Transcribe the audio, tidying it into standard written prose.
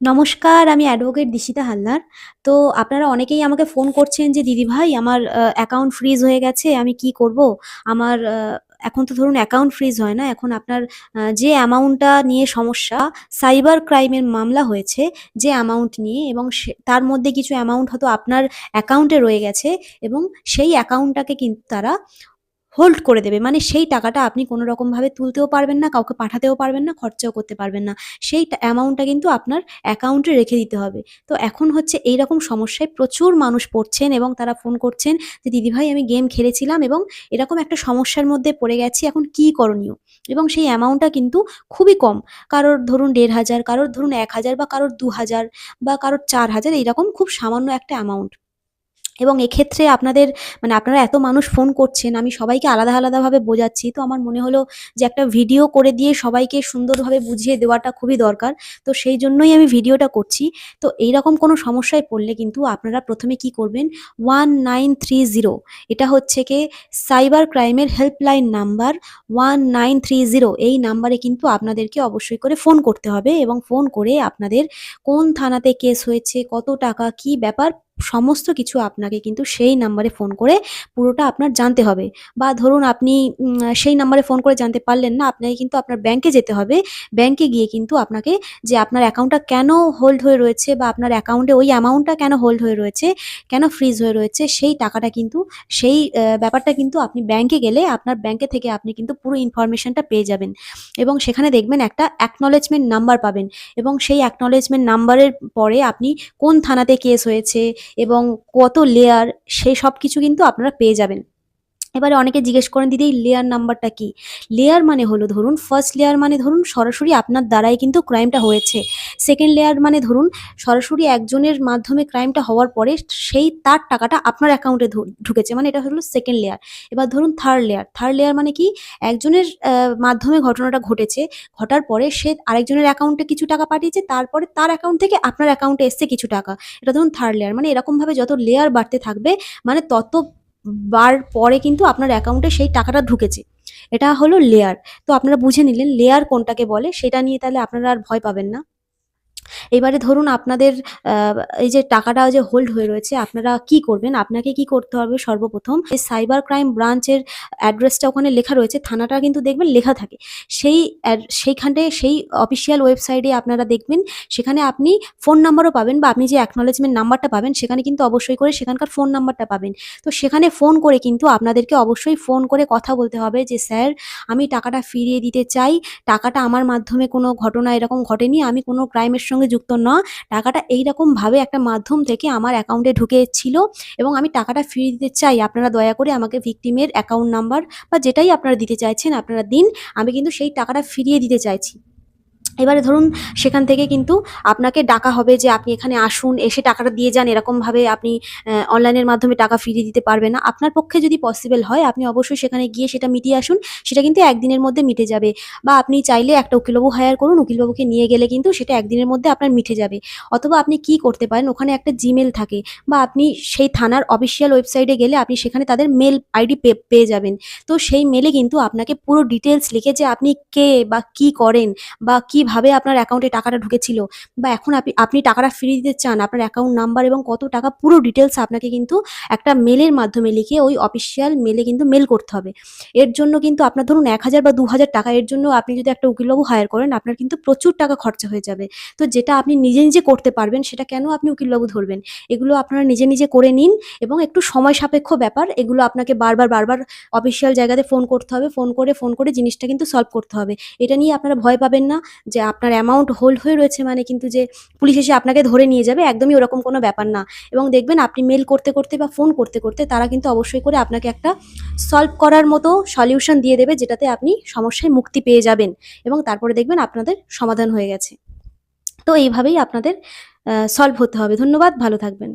নমস্কার, আমি অ্যাডভোকেট দিশিতা হালদার। তো আপনারা অনেকেই আমাকে ফোন করছেন যে, "দিদিভাই আমার অ্যাকাউন্ট ফ্রিজ হয়ে গেছে, আমি কি করব?" আমার এখন তো ধরুন অ্যাকাউন্ট ফ্রিজ হয় না। এখন আপনার যে অ্যামাউন্টটা নিয়ে সমস্যা, সাইবার ক্রাইমের মামলা হয়েছে যে অ্যামাউন্ট নিয়ে এবং তার মধ্যে কিছু অ্যামাউন্ট হয়তো আপনার অ্যাকাউন্টে রয়ে গেছে এবং সেই অ্যাকাউন্টটাকে কিন্তু তারা হোল্ড করে দেবে। মানে সেই টাকাটা আপনি কোনো রকমভাবে তুলতেও পারবেন না, কাউকে পাঠাতেও পারবেন না, খরচাও করতে পারবেন না। সেই অ্যামাউন্টটা কিন্তু আপনার অ্যাকাউন্টে রেখে দিতে হবে। তো এখন হচ্ছে এইরকম সমস্যায় প্রচুর মানুষ পড়ছেন এবং তারা ফোন করছেন যে, "দিদিভাই আমি গেম খেলেছিলাম এবং এরকম একটা সমস্যার মধ্যে পড়ে গেছি, এখন কী করণীয়?" এবং সেই অ্যামাউন্টটা কিন্তু খুবই কম। কারোর ধরুন ১,৫০০, কারোর ধরুন ১,০০০ বা কারোর ২,০০০ বা কারোর ৪,০০০ এইরকম খুব সামান্য একটা অ্যামাউন্ট। এবং এক্ষেত্রে আপনাদের মানে আপনারা এত মানুষ ফোন করছেন, আমি সবাইকে আলাদা, আলাদাভাবে বোঝাচ্ছি। তো আমার মনে হলো যে একটা ভিডিও করে দিয়ে সবাইকে সুন্দরভাবে বুঝিয়ে দেওয়াটা খুবই দরকার। তো সেই জন্যই আমি ভিডিওটা করছি। তো এইরকম কোনো সমস্যায় পড়লে কিন্তু আপনারা ১ম এ কি করবেন 1930 এটা হচ্ছে গিয়ে সাইবার ক্রাইমের হেল্পলাইন নাম্বার 1930 এই নাম্বারে কিন্তু আপনাদেরকে অবশ্যই করে ফোন করতে হবে এবং ফোন করে আপনাদের কোন থানাতে কেস হয়েছে, কত টাকা, কী ব্যাপার সমস্ত কিছু আপনাকে কিন্তু সেই নাম্বারে ফোন করে পুরোটা আপনার জানতে হবে। বা ধরুন আপনি সেই নাম্বারে ফোন করে জানতে পারলেন না, আপনাকে কিন্তু আপনার ব্যাংকে যেতে হবে। ব্যাংকে গিয়ে কিন্তু আপনাকে যে আপনার অ্যাকাউন্টটা কেন হোল্ড হয়ে রয়েছে বা আপনার অ্যাকাউন্টে ওই অ্যামাউন্টটা কেন হোল্ড হয়ে রয়েছে, কেন ফ্রিজ হয়ে রয়েছে সেই টাকাটা কিন্তু সেই ব্যাপারটা কিন্তু আপনি ব্যাংকে গেলে আপনার ব্যাংকে থেকে আপনি কিন্তু পুরো ইনফরমেশনটা পেয়ে যাবেন। এবং সেখানে দেখবেন একটা অ্যাকনলেজমেন্ট নাম্বার পাবেন এবং সেই অ্যাকনলেজমেন্ট নাম্বারের পরে আপনি কোন থানাতে কেস হয়েছে এবং কত লেয়ার সেই সবকিছু কিন্তু আপনারা পেয়ে যাবেন। এবারে অনেকে জিজ্ঞেস করেন, "দিদি এই লেয়ার নাম্বারটা কি?" লেয়ার মানে হলো ধরুন ফার্স্ট লেয়ার মানে ধরুন সরাসরি আপনার দ্বারাই কিন্তু ক্রাইমটা হয়েছে। সেকেন্ড লেয়ার মানে ধরুন সরাসরি একজনের মাধ্যমে ক্রাইমটা হওয়ার পরে সেই তার টাকাটা আপনার অ্যাকাউন্টে ঢুকেছে। মানে এটা হলো সেকেন্ড লেয়ার। এবার ধরুন থার্ড লেয়ার। থার্ড লেয়ার মানে কি? একজনের মাধ্যমে ঘটনাটা ঘটেছে। ঘটার পরে সে আরেকজনের অ্যাকাউন্টে কিছু টাকা পাঠিয়েছে। তারপরে তার অ্যাকাউন্ট থেকে আপনার অ্যাকাউন্টে এসছে কিছু টাকা। এটা ধরুন থার্ড লেয়ার। মানে এরকমভাবে যত লেয়ার বাড়তে থাকবে মানে তত বার পরে কিন্তু আপনার অ্যাকাউন্টে সেই টাকাটা ঢুকেছে। এটা হলো লেয়ার। তো আপনারা বুঝে নিলেন লেয়ার কোনটাকে বলে, সেটা নিয়ে তাহলে আপনারা আর ভয় পাবেন না। এবারে ধরুন আপনাদের আ এই যে টাকাটা যে হোল্ড হয়ে রয়েছে, আপনারা কি করবেন? আপনাকে কি করতে হবে সর্বপ্রথম এই সাইবার ক্রাইম ব্রাঞ্চের অ্যাড্রেসটা ওখানে লেখা রয়েছে, থানাটা কিন্তু দেখবেন লেখা থাকে। সেইখানটায় সেই অফিসিয়াল ওয়েবসাইটে আপনারা দেখবেন, সেখানে আপনি ফোন নাম্বারও পাবেন বা আপনি যে অ্যাকনলেজমেন্ট নাম্বারটা পাবেন, সেখানে কিন্তু অবশ্যই করে সেখানকার ফোন নাম্বারটা পাবেন। তো সেখানে ফোন করে কিন্তু আপনাদেরকে অবশ্যই ফোন করে কথা বলতে হবে যে, "স্যার, আমি টাকাটা ফিরিয়ে দিতে চাই। টাকাটা আমার মাধ্যমে কোনো ঘটনা এরকম ঘটেনি। আমি কোনো ক্রাইমের সঙ্গে যুক্ত না। টাকাটা এইরকমভাবে একটা মাধ্যম থেকে আমার অ্যাকাউন্টে ঢুকেছিল এবং আমি টাকাটা ফিরিয়ে দিতে চাই। আপনারা দয়া করে আমাকে ভিকটিমের অ্যাকাউন্ট নাম্বার বা যেটাই আপনারা দিতে চাইছেন আপনারা দিন। আমি কিন্তু সেই টাকাটা ফিরিয়ে দিতে চাইছি।" এবারে ধরুন সেখান থেকে কিন্তু আপনাকে ডাকা হবে যে আপনি এখানে আসুন, এসে টাকাটা দিয়ে যান। এরকমভাবে আপনি অনলাইনের মাধ্যমে টাকা ফিরিয়ে দিতে পারবেন না। আপনার পক্ষে যদি পসিবল হয় আপনি অবশ্যই সেখানে গিয়ে সেটা মিটিয়ে আসুন। সেটা কিন্তু ১ দিনের মধ্যে মিটে যাবে। বা আপনি চাইলে একটা উকিলবাবু হায়ার করুন। উকিলবাবুকে নিয়ে গেলে কিন্তু সেটা ১ দিনের মধ্যে আপনার মিটে যাবে। অথবা আপনি কি করতে পারেন, ওখানে একটা জিমেইল থাকে বা আপনি সেই থানার অফিসিয়াল ওয়েবসাইটে গেলে আপনি সেখানে তাদের মেইল আইডি পেয়ে যাবেন। তো সেই মেইলে কিন্তু আপনাকে পুরো ডিটেইলস লিখে যে আপনি কে বা কি করেন বা কিভাবে আপনার অ্যাকাউন্টে টাকাটা ঢুকেছিল বা এখন আপনি টাকাটা ফিরিয়ে দিতে চান, আপনার অ্যাকাউন্ট নাম্বার এবং কত টাকা পুরো ডিটেইলস আপনাকে কিন্তু একটা মেইলের মাধ্যমে লিখে ওই অফিসিয়াল মেইলে কিন্তু মেইল করতে হবে। এর জন্য কিন্তু আপনার ধরুন ১,০০০ বা ২,০০০ টাকা এর জন্য আপনি যদি একটা উকিলবাবু হায়ার করেন, আপনার কিন্তু প্রচুর টাকা খরচা হয়ে যাবে। তো যেটা আপনি নিজে, নিজে করতে পারবেন সেটা কেন আপনি উকিলবাবু ধরবেন? এগুলো আপনারা নিজে, নিজে করে নিন এবং একটু সময় সাপেক্ষ ব্যাপার। এগুলো আপনাকে বারবার অফিসিয়াল জায়গাতে ফোন করে জিনিসটা কিন্তু সলভ করতে হবে। এটা নিয়ে আপনারা ভয় পাবেন না যে আপনার অ্যামাউন্ট হোল্ড হয়ে রয়েছে মানে কিন্তু যে পুলিশ এসে আপনাকে ধরে নিয়ে যাবে, একদমই ওরকম কোনো ব্যাপার না। এবং দেখবেন আপনি মেইল করতে বা ফোন করতে তারা কিন্তু অবশ্যই করে আপনাকে একটা সলভ করার মতো সলিউশন দিয়ে দেবে, যেটাতে আপনি সমস্যায় মুক্তি পেয়ে যাবেন এবং তারপরে দেখবেন আপনাদের সমাধান হয়ে গেছে। তো এইভাবেই আপনাদের সলভ হতে হবে। ধন্যবাদ, ভালো থাকবেন।